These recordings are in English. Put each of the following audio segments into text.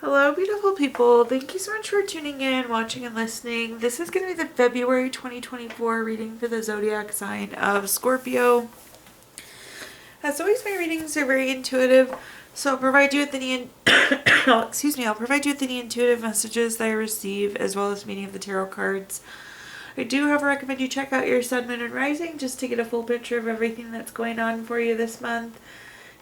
Hello, beautiful people. Thank you so much for tuning in, watching, and listening. This is going to be the February 2024 reading for the zodiac sign of Scorpio. As always, my readings are very intuitive, so I'll provide you with any I'll provide you with any intuitive messages that I receive, as well as meaning of the tarot cards. I do, however, recommend you check out your sun, moon, and rising just to get a full picture of everything that's going on for you this month.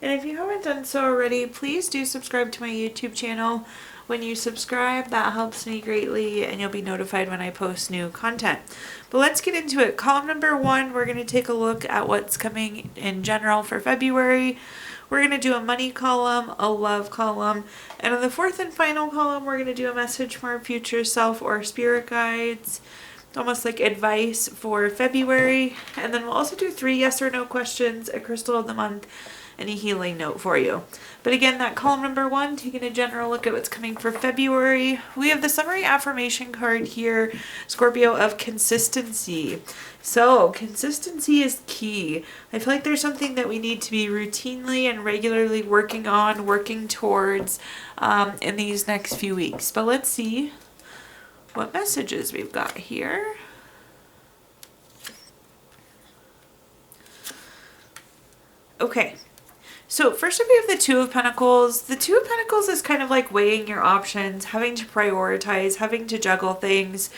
And if you haven't done so already, please do subscribe to my YouTube channel. When you subscribe, that helps me greatly, and you'll be notified when I post new content. But let's get into it. Column number 1, we're going to take a look at what's coming in general for February. We're going to do a money column, a love column, and in the 4th and final column, we're going to do a message from our future self or spirit guides, almost like advice for February. And then we'll also do 3 yes or no questions, a crystal of the month, and a healing note for you. But again, that column number 1, taking a general look at what's coming for February. We have the summary affirmation card here, Scorpio, of consistency. So consistency is key. I feel like there's something that we need to be routinely and regularly working on, working towards in these next few weeks. But let's see what messages we've got here. Okay. So first up, we have the Two of Pentacles. The Two of Pentacles is kind of like weighing your options, having to prioritize, having to juggle things.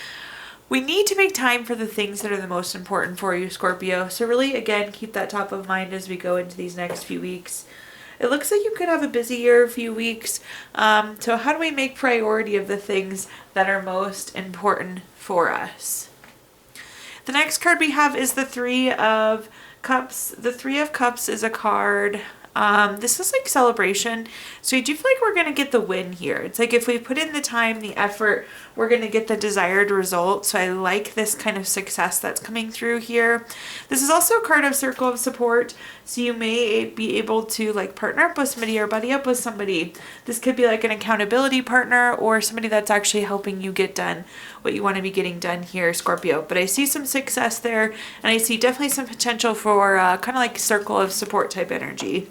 We need to make time for the things that are the most important for you, Scorpio. So really, again, keep that top of mind as we go into these next few weeks. It looks like you could have a busier few weeks. So how do we make priority of the things that are most important for us? The next card we have is the Three of Cups. The Three of Cups is a card. This is like celebration. So I do feel like we're going to get the win here. It's like if we put in the time, the effort, we're going to get the desired result. So I like this kind of success that's coming through here. This is also a card of circle of support. So you may be able to like partner up with somebody or buddy up with somebody. This could be like an accountability partner or somebody that's actually helping you get done what you want to be getting done here, Scorpio. But I see some success there, and I see definitely some potential for kind of like circle of support type energy.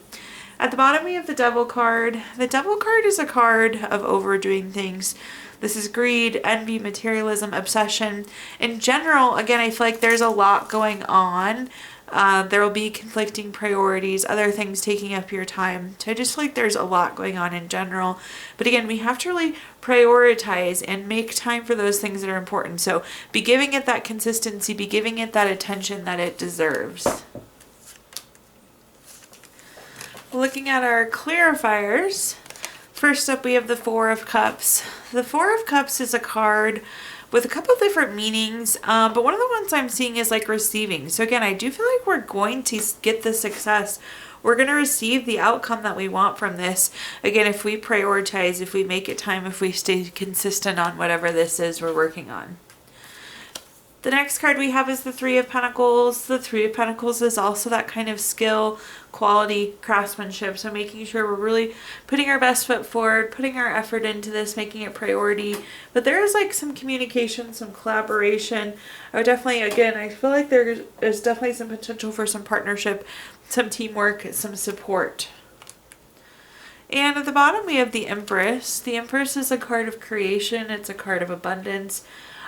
At the bottom, we have the Devil card. The Devil card is a card of overdoing things. This is greed, envy, materialism, obsession. In general, again, I feel like there's a lot going on. There will be conflicting priorities, other things taking up your time. So I just feel like there's a lot going on in general. But again, we have to really prioritize and make time for those things that are important. So be giving it that consistency, be giving it that attention that it deserves. Looking at our clarifiers, first up we have the Four of Cups. The Four of Cups is a card with a couple different meanings, but one of the ones I'm seeing is like receiving. So again, I do feel like we're going to get the success. We're going to receive the outcome that we want from this. Again, if we prioritize, if we make it time, if we stay consistent on whatever this is we're working on. The next card we have is the Three of Pentacles. The Three of Pentacles is also that kind of skill, quality, craftsmanship. So making sure we're really putting our best foot forward, putting our effort into this, making it priority. But there is like some communication, some collaboration. I would definitely, again, I feel like there is definitely some potential for some partnership, some teamwork, some support. And at the bottom we have the Empress. The Empress is a card of creation. It's a card of abundance.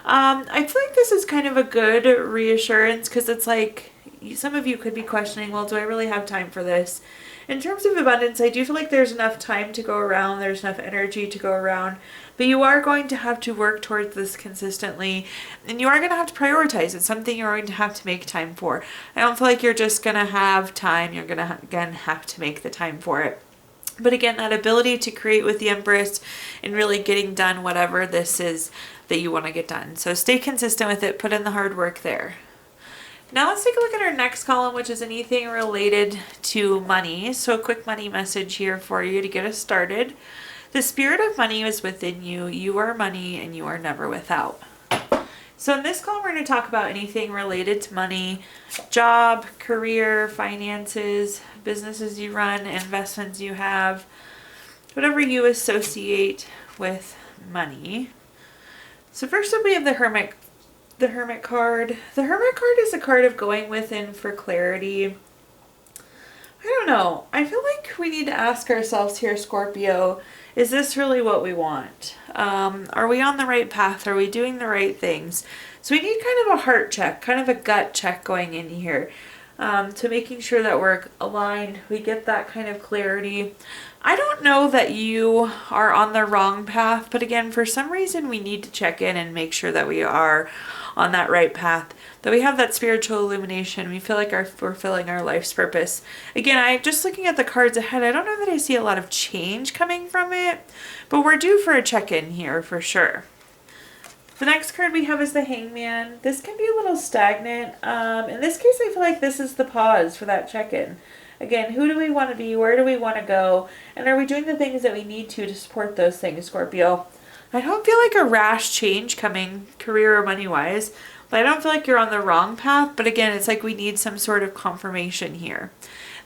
I feel like this is kind of a good reassurance because it's like some of you could be questioning, well, do I really have time for this? In terms of abundance, I do feel like there's enough time to go around. There's enough energy to go around. But you are going to have to work towards this consistently. And you are going to have to prioritize. It's something you're going to have to make time for. I don't feel like you're just going to have time. You're going to, again, have to make the time for it. But again, that ability to create with the Empress and really getting done whatever this is that you want to get done. So stay consistent with it. Put in the hard work there. Now let's take a look at our next column, which is anything related to money. So a quick money message here for you to get us started. The spirit of money is within you. You are money and you are never without. So in this column, we're going to talk about anything related to money, job, career, finances, businesses you run, investments you have, whatever you associate with money. So first up, we have the Hermit card. The Hermit card is a card of going within for clarity. I don't know. I feel like we need to ask ourselves here, Scorpio, is this really what we want? Are we on the right path? Are we doing the right things? So we need kind of a heart check, kind of a gut check going in here, to making sure that we're aligned. We get that kind of clarity. I don't know that you are on the wrong path, but again, for some reason, we need to check in and make sure that we are on that right path, that we have that spiritual illumination. We feel like we're fulfilling our life's purpose. Again, I just looking at the cards ahead, I don't know that I see a lot of change coming from it, but we're due for a check-in here for sure. The next card we have is the Hangman. This can be a little stagnant. In this case, I feel like this is the pause for that check-in. Again, who do we want to be? Where do we want to go? And are we doing the things that we need to support those things, Scorpio? I don't feel like a rash change coming, career or money-wise. But I don't feel like you're on the wrong path. But again, it's like we need some sort of confirmation here.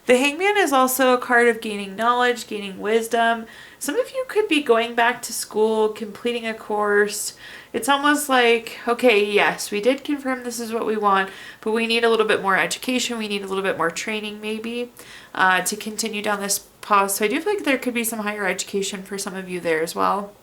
The Hangman is also a card of gaining knowledge, gaining wisdom. Some of you could be going back to school, completing a course. It's almost like, okay, yes, we did confirm this is what we want, but we need a little bit more education. We need a little bit more training maybe to continue down this path. So I do feel like there could be some higher education for some of you there as well.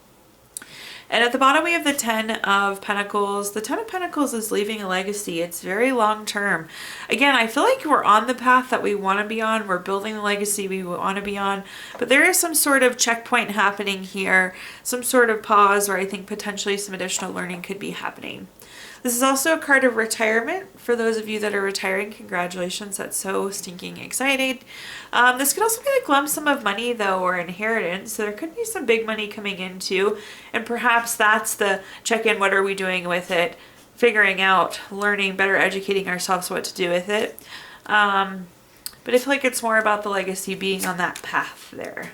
And at the bottom, we have the 10 of Pentacles. The 10 of Pentacles is leaving a legacy. It's very long term. Again, I feel like we're on the path that we want to be on. We're building the legacy we want to be on. But there is some sort of checkpoint happening here. Some sort of pause where I think potentially some additional learning could be happening. This is also a card of retirement. For those of you that are retiring, congratulations. That's so stinking exciting. This could also be like lump sum of money though, or inheritance. So there could be some big money coming in too. And perhaps that's the check-in. What are we doing with it? Figuring out, learning, better educating ourselves what to do with it. But I feel like it's more about the legacy being on that path there.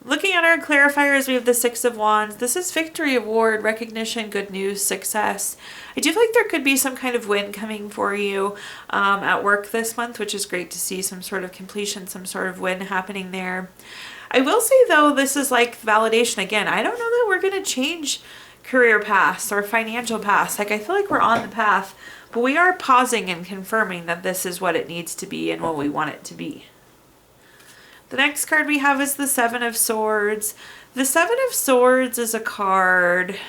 Looking at our clarifiers, we have the 6 of Wands. This is victory, award, recognition, good news, success. I do feel like there could be some kind of win coming for you at work this month, which is great to see some sort of completion, some sort of win happening there. I will say, though, this is like validation. Again, I don't know that we're going to change career paths or financial paths. Like, I feel like we're on the path, but we are pausing and confirming that this is what it needs to be and what we want it to be. The next card we have is the 7 of Swords. The 7 of Swords is a card.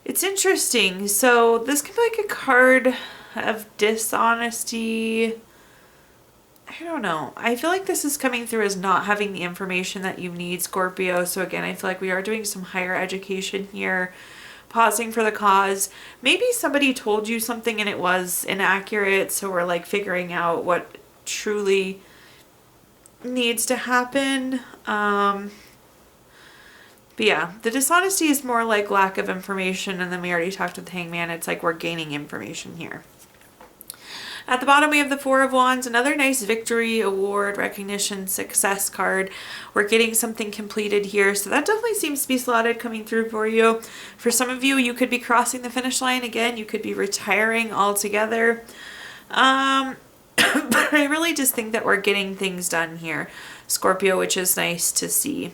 It's interesting. So this could be like a card of dishonesty. I don't know. I feel like this is coming through as not having the information that you need, Scorpio. So again, I feel like we are doing some higher education here. Pausing for the cause. Maybe somebody told you something and it was inaccurate. So we're like figuring out what truly needs to happen. But yeah, the dishonesty is more like lack of information, and then we already talked with the Hangman. It's like we're gaining information here. At the bottom, we have the 4 of Wands, another nice victory, award, recognition, success card. We're getting something completed here, so that definitely seems to be slotted coming through for you. For some of you, you could be crossing the finish line again. You could be retiring altogether. But I really just think that we're getting things done here, Scorpio, which is nice to see.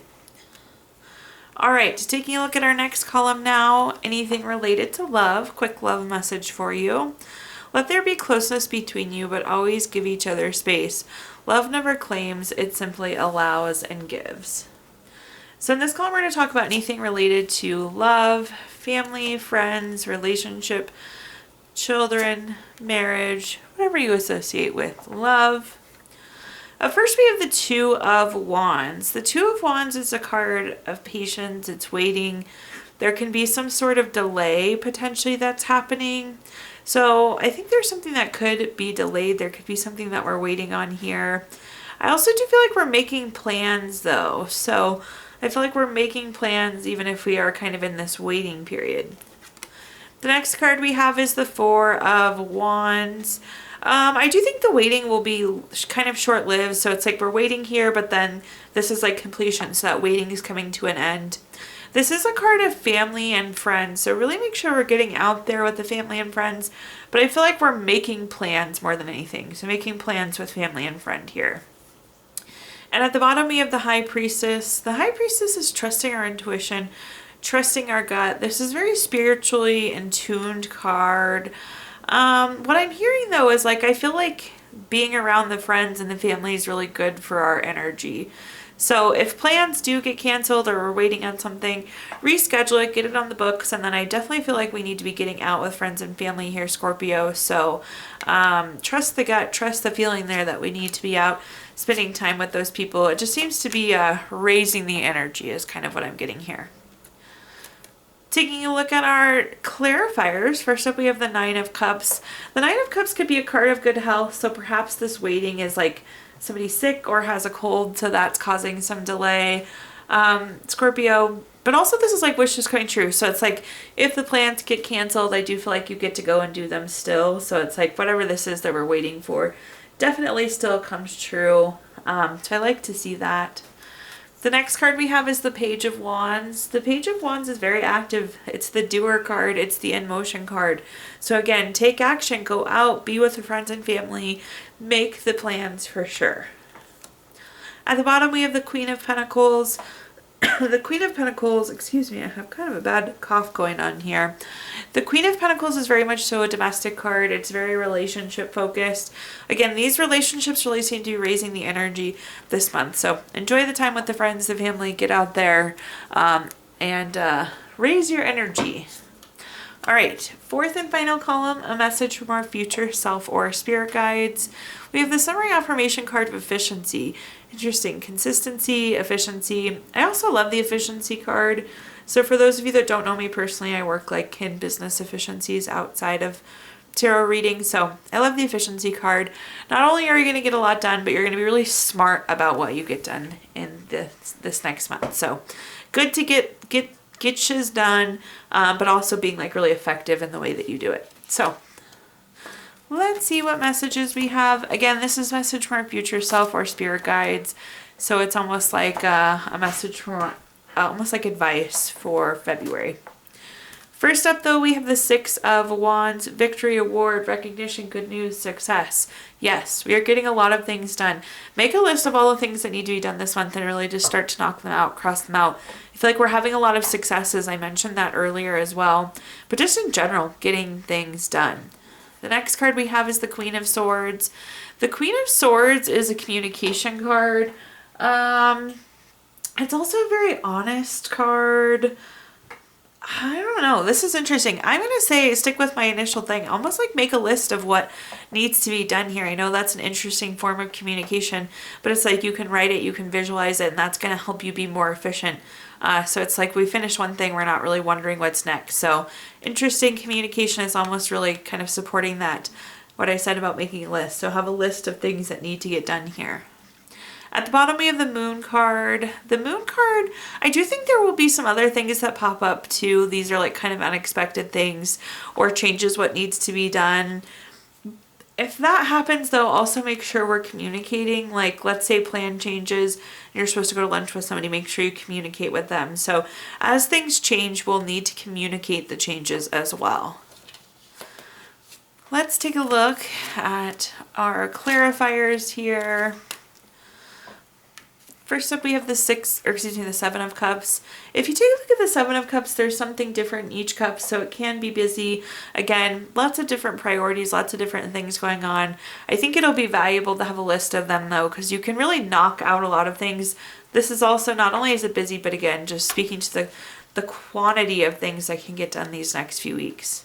All right, taking a look at our next column now. Anything related to love. Quick love message for you. Let there be closeness between you, but always give each other space. Love never claims, it simply allows and gives. So in this column, we're going to talk about anything related to love, family, friends, relationship, children, marriage, whatever you associate with love. First, we have the 2 of Wands. The 2 of Wands is a card of patience. It's waiting. There can be some sort of delay potentially that's happening. So I think there's something that could be delayed. There could be something that we're waiting on here. I also do feel like we're making plans though. So I feel like we're making plans even if we are kind of in this waiting period. The next card we have is the 4 of Wands. I do think the waiting will be kind of short-lived. So it's like we're waiting here, but then this is like completion. So that waiting is coming to an end. This is a card of family and friends. So really make sure we're getting out there with the family and friends. But I feel like we're making plans more than anything. So making plans with family and friend here. And at the bottom we have the High Priestess. The High Priestess is trusting our intuition, trusting our gut. This is very spiritually in tuned card. What I'm hearing though is like I feel like being around the friends and the family is really good for our energy. So if plans do get canceled or we're waiting on something, reschedule it, get it on the books, and then I definitely feel like we need to be getting out with friends and family here, Scorpio. So trust the gut, trust the feeling there that we need to be out spending time with those people. It just seems to be raising the energy is kind of what I'm getting here. Taking a look at our clarifiers, first up we have the Nine of Cups. The Nine of Cups could be a card of good health, so perhaps this waiting is like somebody's sick or has a cold, so that's causing some delay. Scorpio, but also this is like wishes coming true. So it's like if the plans get canceled, I do feel like you get to go and do them still. So it's like whatever this is that we're waiting for definitely still comes true. So I like to see that. The next card we have is the Page of Wands. The Page of Wands is very active. It's the doer card. It's the in motion card. So again, take action, go out, be with your friends and family, make the plans for sure. At the bottom we have the Queen of Pentacles. The Queen of Pentacles, excuse me, I have kind of a bad cough going on here. The Queen of Pentacles is very much so a domestic card. It's very relationship focused. Again, these relationships really seem to be raising the energy this month. So enjoy the time with the friends, the family, get out there and raise your energy. All right, fourth and final column, a message from our future self or spirit guides. We have the summary affirmation card of efficiency. Interesting, consistency, efficiency. I also love the efficiency card. So for those of you that don't know me personally, I work like in business efficiencies outside of tarot reading. So I love the efficiency card. Not only are you going to get a lot done, but you're going to be really smart about what you get done in this next month. So good to get shiz done, but also being like really effective in the way that you do it. So let's see what messages we have. Again, this is message from our future self or spirit guides. So it's almost like a message from, almost like advice for February. First up though, we have the Six of Wands, victory, award, recognition, good news, success. Yes, we are getting a lot of things done. Make a list of all the things that need to be done this month and really just start to knock them out, cross them out. I feel like we're having a lot of successes. I mentioned that earlier as well, but just in general, getting things done. The next card we have is the Queen of Swords. The Queen of Swords is a communication card. It's also a very honest card. I don't know. This is interesting. I'm going to say stick with my initial thing. Almost like make a list of what needs to be done here. I know that's an interesting form of communication, but it's like you can write it, you can visualize it, and that's going to help you be more efficient. So it's like we finish one thing, we're not really wondering what's next. So interesting communication is almost really kind of supporting that, what I said about making a list. So have a list of things that need to get done here. At the bottom we have the Moon card. The Moon card, I do think there will be some other things that pop up too. These are like kind of unexpected things or changes what needs to be done. If that happens though, also make sure we're communicating. Like let's say plan changes and you're supposed to go to lunch with somebody, make sure you communicate with them. So as things change, we'll need to communicate the changes as well. Let's take a look at our clarifiers here. First up, we have the Seven of Cups. If you take a look at the Seven of Cups, there's something different in each cup, so it can be busy. Again, lots of different priorities, lots of different things going on. I think it'll be valuable to have a list of them, though, because you can really knock out a lot of things. This is also, not only is it busy, but again, just speaking to the quantity of things that can get done these next few weeks.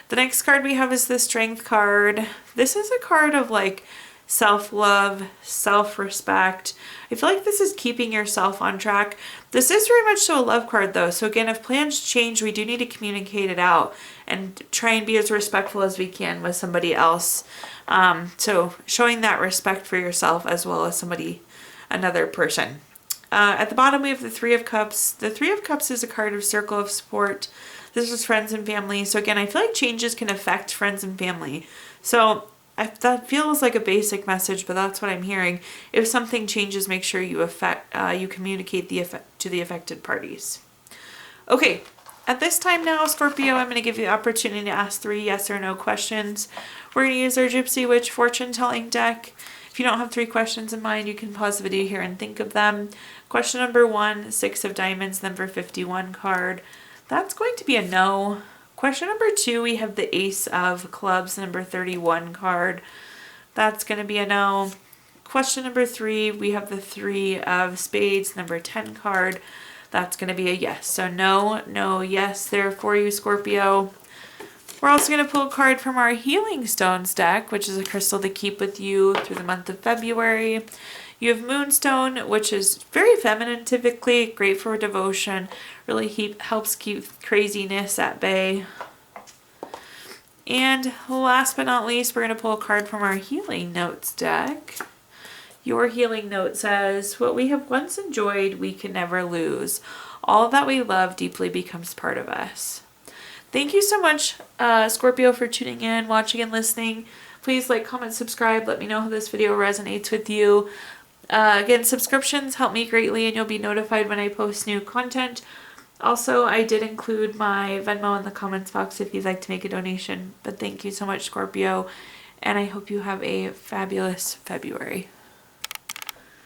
The next card we have is the Strength card. This is a card of like self-love, self-respect. I feel like this is keeping yourself on track. This is very much so a love card though. So again, if plans change, we do need to communicate it out and try and be as respectful as we can with somebody else. So showing that respect for yourself as well as another person. At the bottom, we have the Three of Cups. The Three of Cups is a card of circle of support. This is friends and family. So again, I feel like changes can affect friends and family. So that feels like a basic message, but that's what I'm hearing. If something changes, make sure you communicate to the affected parties. Okay, at this time now, Scorpio, I'm going to give you the opportunity to ask 3 yes or no questions. We're going to use our Gypsy Witch fortune telling deck. If you don't have 3 questions in mind, you can pause the video here and think of them. Question number 1, 6 of Diamonds, number 51 card. That's going to be a no. Question number 2, we have the Ace of Clubs, number 31 card. That's going to be a no. Question number 3, we have the 3 of spades, number 10 card. That's going to be a yes. So no, no, yes there for you, Scorpio. We're also going to pull a card from our Healing Stones deck, which is a crystal to keep with you through the month of February. You have Moonstone, which is very feminine typically, great for devotion, really helps keep craziness at bay. And last but not least, we're going to pull a card from our Healing Notes deck. Your healing note says, what we have once enjoyed, we can never lose. All that we love deeply becomes part of us. Thank you so much, Scorpio, for tuning in, watching, and listening. Please like, comment, subscribe. Let me know how this video resonates with you. Again, subscriptions help me greatly, and you'll be notified when I post new content. Also, I did include my Venmo in the comments box if you'd like to make a donation. But thank you so much, Scorpio, and I hope you have a fabulous February.